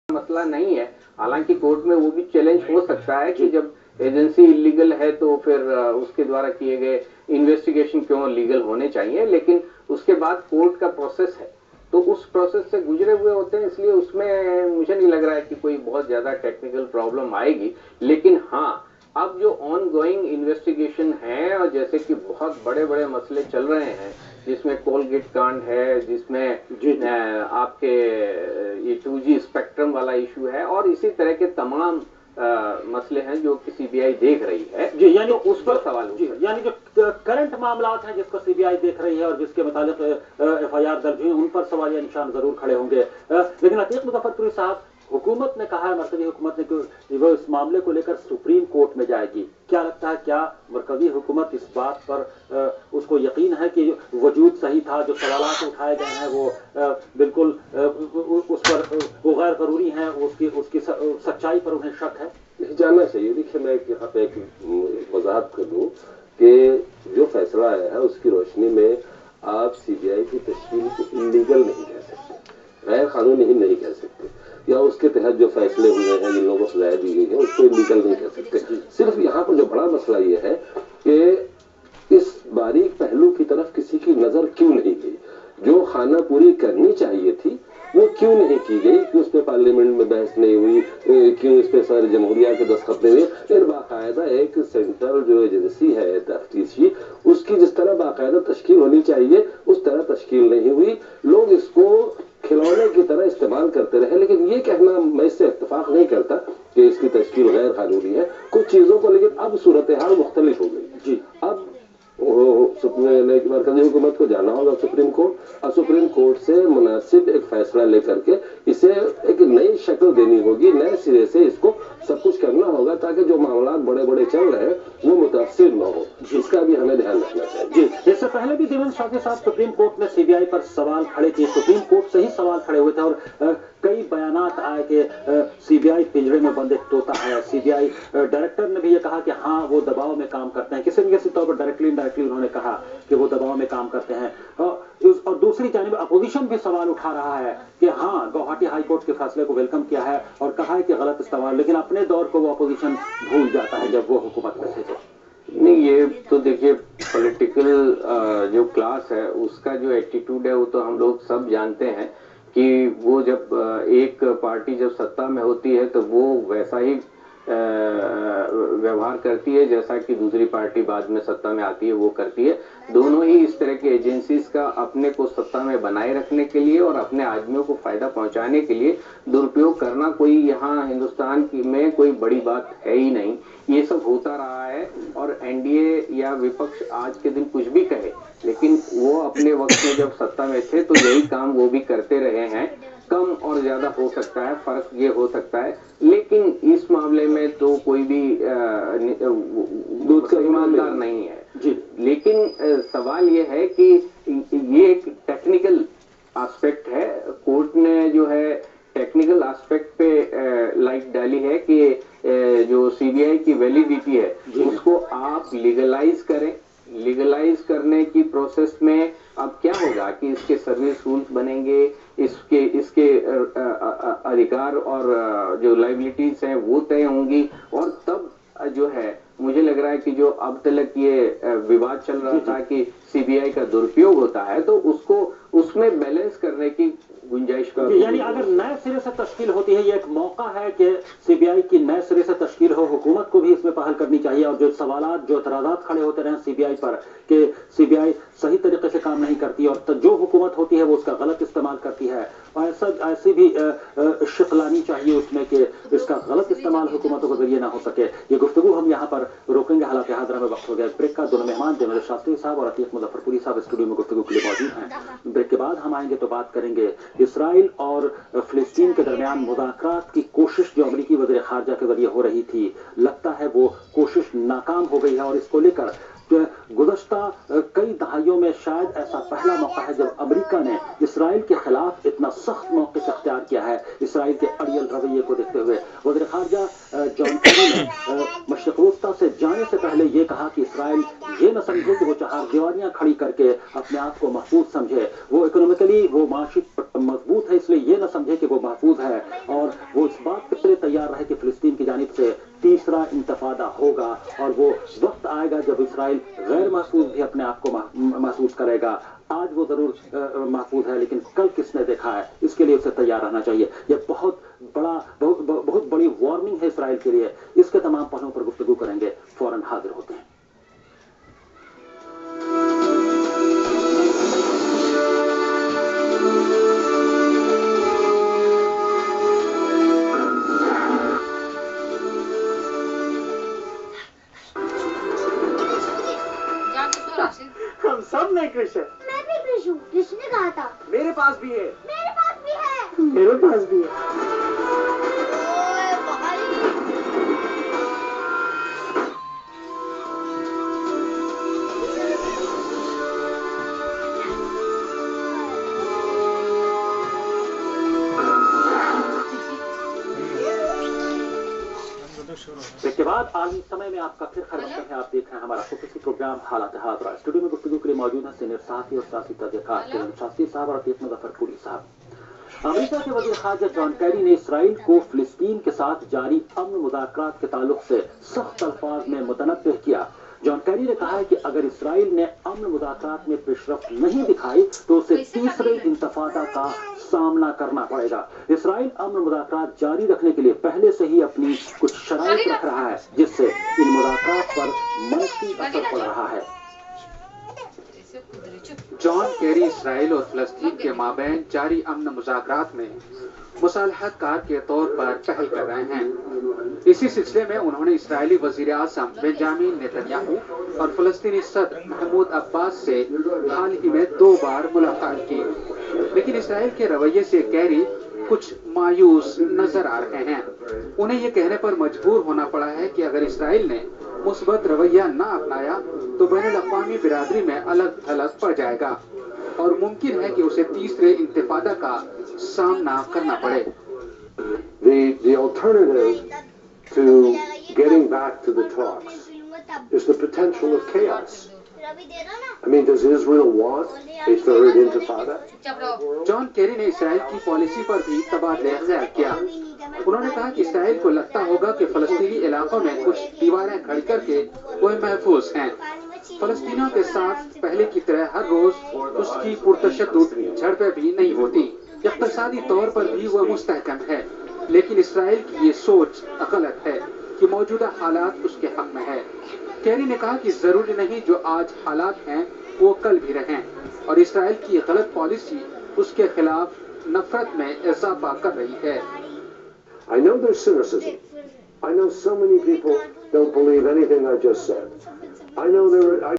मसला नहीं है। हालांकि कोर्ट में वो भी चैलेंज हो सकता है कि जब एजेंसी इलीगल है तो फिर उसके द्वारा किए गए इन्वेस्टिगेशन क्यों लीगल होने चाहिए, लेकिन उसके बाद कोर्ट का प्रोसेस है तो उस प्रोसेस से गुजरे हुए होते हैं, इसलिए उसमें मुझे नहीं लग रहा है कि कोई बहुत ज्यादा टेक्निकल प्रॉब्लम आएगी। लेकिन हाँ, अब जो ऑन गोइंग इन्वेस्टिगेशन है और जैसे कि बहुत बड़े बड़े मसले चल रहे हैं, जिसमें कोलगेट कांड है, जिसमें आपके ये 2G स्पेक्ट्रम वाला इशू है और इसी तरह के तमाम मसले हैं जो कि सीबीआई देख रही है जी, यानी तो उस पर सवाल जी, यानी जो करंट मामलात हैं जिसको सीबीआई देख रही है और जिसके मुताबिक एफआईआर दर्ज हुई उन पर सवालिया निशान जरूर खड़े होंगे। लेकिन अतीक मुजफ्फरपुरी साहब, हुकूमत ने कहा है, मरकजी हुकूमत ने कि वो इस मामले को लेकर सुप्रीम कोर्ट में जाएगी। क्या लगता है, क्या मरकजी हुकूमत इस बात पर उसको यकीन है कि वजूद सही था, जो सवालात उठाए गए हैं वो बिल्कुल उस पर वो गैर जरूरी हैं, उसकी सच्चाई पर उन्हें शक है? जानना चाहिए। देखिए, मैं यहाँ पे एक वजाहत कर दूं कि जो फैसला आया है उसकी रोशनी में आप सीबीआई की तश्कील को इलीगल नहीं कह सकते, गैर कानूनी नहीं कह सकते, या उसके तहत जो फैसले हुए हैं, जिन लोगों को सजाएं दी गई है, उसको इलीगल नहीं कह सकते। सिर्फ यहाँ पर जो बड़ा मसला ये है कि इस बारीक पहलू की तरफ किसी की नजर क्यों नहीं गई। जो खाना पूरी करनी चाहिए थी वो क्यों नहीं की गई, कि उस पर पार्लियामेंट में बहस नहीं हुई, क्यों इस पे सर जमहूरिया के दस्तखत नहीं हुए। लेकिन बाकायदा एक सेंट्रल जो एजेंसी है तफ्तीशी, उसकी जिस तरह बाकायदा तश्कील होनी चाहिए उस तरह तश्कील नहीं हुई। लोग इसको खिलौने की तरह इस्तेमाल करते रहे। लेकिन ये कहना मैं इससे इत्तेफाक नहीं करता कि इसकी तश्कील गैर कानूनी है कुछ चीजों को। लेकिन अब सूरत हाल मुख्तलिफ हो गई जी। अब मरकजी हुकूमत को जाना होगा सुप्रीम कोर्ट, और सुप्रीम कोर्ट से मुनासिब एक फैसला लेकर के इसे एक नई शक्ल देनी होगी, नए सिरे से इसको सब कुछ करना होगा ताकि जो मामला बड़े बड़े चल रहे हैं वो मुतासिर न हो। इसका भी हमें ध्यान रखना चाहिए जी। इससे पहले भी देवेंद्र शाह साहब सुप्रीम कोर्ट में सीबीआई पर सवाल खड़े किए, सुप्रीम कोर्ट से ही सवाल खड़े हुए थे और कई बयानात आए कि सीबीआई पिंजरे में बंद एक तोता है। सीबीआई डायरेक्टर ने भी ये कहा कि हाँ वो दबाव में काम करते हैं, किसी न किसी तौर पर डायरेक्टली इनडायरेक्टली उन्होंने कहा कि वो दबाव में काम करते हैं। और दूसरी जानिब अपोजिशन भी सवाल उठा रहा है कि हाँ गुवाहाटी हाई कोर्ट के फैसले को वेलकम किया है और कहा है कि गलत इस्तेमाल, लेकिन अपने दौर को वो अपोजिशन भूल जाता है जब वो हुकूमत में थे। तो नहीं, ये तो देखिए पॉलिटिकल जो क्लास है उसका जो एटीट्यूड है वो तो हम लोग सब जानते हैं कि वो जब एक पार्टी जब सत्ता में होती है तो वो वैसा ही व्यवहार करती है जैसा कि दूसरी पार्टी बाद में सत्ता में आती है वो करती है। दोनों ही इस तरह के एजेंसीज का अपने को सत्ता में बनाए रखने के लिए और अपने आदमियों को फायदा पहुंचाने के लिए दुरुपयोग करना कोई यहाँ हिंदुस्तान में कोई बड़ी बात है ही नहीं। ये सब होता रहा है और एनडीए या विपक्ष आज के दिन कुछ भी कहे, लेकिन वो अपने वक्त में जब सत्ता में थे तो यही काम वो भी करते रहे हैं। कम और ज्यादा हो सकता है, फर्क ये हो सकता है, लेकिन इस मामले में तो कोई भी ईमानदार नहीं है जी। लेकिन सवाल ये है कि ये एक टेक्निकल एस्पेक्ट है। कोर्ट ने जो है टेक्निकल एस्पेक्ट पे लाइट डाली है कि जो सीबीआई की वैलिडिटी है उसको आप लीगलाइज करें। लीगलाइज करने की प्रोसेस में अब क्या होगा कि इसके सर्विस रूल्स बनेंगे, इसके अधिकार और जो लाइबिलिटीज हैं वो तय होंगी और तब जो है मुझे लग रहा है कि जो अब तक ये विवाद चल रहा था कि सीबीआई का दुरुपयोग होता है तो उसको उसमें बैलेंस करने की गुंजाइश का, यानी अगर नए सिरे से तश्कील होती है, ये एक मौका है कि सीबीआई की नए सिरे से तश्कील हो। हुकूमत को भी इसमें पहल करनी चाहिए और जो सवालात जो एतराज़ात खड़े होते रहे सीबीआई पर कि सीबीआई सही तरीके से काम नहीं करती और जो हुकूमत होती है वो उसका गलत इस्तेमाल करती है, ऐसी भी शिक लानी चाहिए उसमें कि इसका गलत इस्तेमाल हुकूमतों के जरिए ना हो सके। ये गुफ्तगू हम यहाँ पर रोकेंगे, हालांकि हाजरा में वक्त हो गया ब्रेक का। दोनों मेहमान देवेंद्र शास्त्री साहब और अतीक मुजफ्फरपुरी साहब स्टूडियो में गुफ्तगू के लिए मौजूद हैं। ब्रेक के बाद हम आएंगे तो बात करेंगे इसराइल और फिलिस्तीन के दरमियान मुज़ाकरात की कोशिश जो अमरीकी वज़ीर ख़ारजा के जरिए हो रही थी, लगता है वो कोशिश नाकाम हो गई है और इसको लेकर गुज़श्ता कई दहाइयों में शायद ऐसा पहला मौका है जब अमेरिका ने इसराइल के खिलाफ इतना सख्त मौक़िफ़ इख्तियार किया है इसराइल के अड़ियल रवैये को देखते हुए। वज़ीर ख़ारजा जॉन केरी ने मशरिक़ वस्ता से जाने से पहले ये कहा कि इसराइल ये न समझे कि वो चार दीवारियां खड़ी करके अपने आप को महफूज समझे, वो इकोनॉमिकली वो माशी मजबूत है इसलिए ये न समझे कि वो महफूज है, और वो इस बात के लिए तैयार रहे कि फिलिस्तीन की जानिब से तीसरा इंतफादा होगा और वो वक्त आएगा जब इसराइल गैर महफूज भी अपने आप को महसूस करेगा। आज वो जरूर महफूज है लेकिन कल किसने देखा है, इसके लिए उसे तैयार रहना चाहिए। ये बहुत बड़ी वार्निंग है इसराइल के लिए। इसके तमाम पहलुओं पर गुफ्तगू करेंगे, फौरन हाजिर होते हैं। हम सब नहीं कृष है। मैं भी कृष हूँ। किसने कहा था? मेरे पास भी है। मेरे पास भी है। मेरे पास भी है। इसके बाद आलमी समय में आपका फिर खैर मकदम है। आप देख रहे हैं हमारा खुसूसी प्रोग्राम हालात हाज़रा। स्टूडियो में गुफ्तगू के लिए मौजूद हैं सीनियर सहाफ़ी और सियासी तजज़ियाकार किरण शास्त्री साहब और अतीक मुज़फ़्फ़रपुरी साहब। अमेरिका के वज़ीर ख़ारजा जॉन केरी ने इसराइल को फिलिस्तीन के साथ जारी अमन मुज़ाकरात के ताल्लुक से सख्त अल्फाज में मुतनब्बिह किया। जॉन केरी ने कहा है कि अगर इसराइल ने अमन मुज़ाकरात में पेशरफ्त नहीं दिखाई तो उसे तीसरे इंतफादा का सामना करना पड़ेगा। इसराइल अमन मुज़ाकरात जारी रखने के लिए पहले से ही अपनी कुछ शराइत रख रहा है जिससे इन मुज़ाकरात पर मनफी असर पड़ रहा है। जॉन केरी इसराइल और फ़लस्तीन के माबैन जारी अमन मुज़ाकरात में मुसालहतकार के तौर पर पहल कर रहे हैं। इसी सिलसिले में उन्होंने इस्राएली वज़ीर आज़म बेंजामिन नेतन्याहू और फ़लस्तीनी सदर महमूद अब्बास से हाल ही में 2 बार मुलाकात की, लेकिन इसराइल के रवैये से केरी कुछ मायूस नजर आ रहे हैं। उन्हें ये कहने पर मजबूर होना पड़ा है कि अगर इसराइल ने मुस्बत रवैया न अपनाया तो बैनुल-अक़वामी बिरादरी में अलग थलग पड़ जाएगा और मुमकिन है कि उसे तीसरे इंतिफादा का सामना करना पड़े। The alternative to getting back to the talks is the potential of chaos. I mean, does Israel want a third intifada? John Kerry ने इसराइल की पॉलिसी पर भी तबादले ख्याल किया। उन्होंने कहा कि इसराइल को लगता होगा कि फलस्तीनी इलाकों में कुछ दीवारें खड़ी करके वह महफूज हैं। फलस्तीनियों के साथ पहले की तरह हर रोज उसकी पुरतशद्दुद झड़पें भी नहीं होती। इक़्तिसादी तौर पर भी वह मुस्तहकम है, लेकिन इसराइल की ये सोच गलत है कि मौजूदा हालात उसके हक में है। केरी ने कहा कि जरूरी नहीं जो आज हालात हैं वो कल भी रहें, और इसराइल की गलत पॉलिसी उसके खिलाफ नफरत में इजाफा कर रही है। I know there's cynicism. I know so many people don't believe anything I just said. I know there are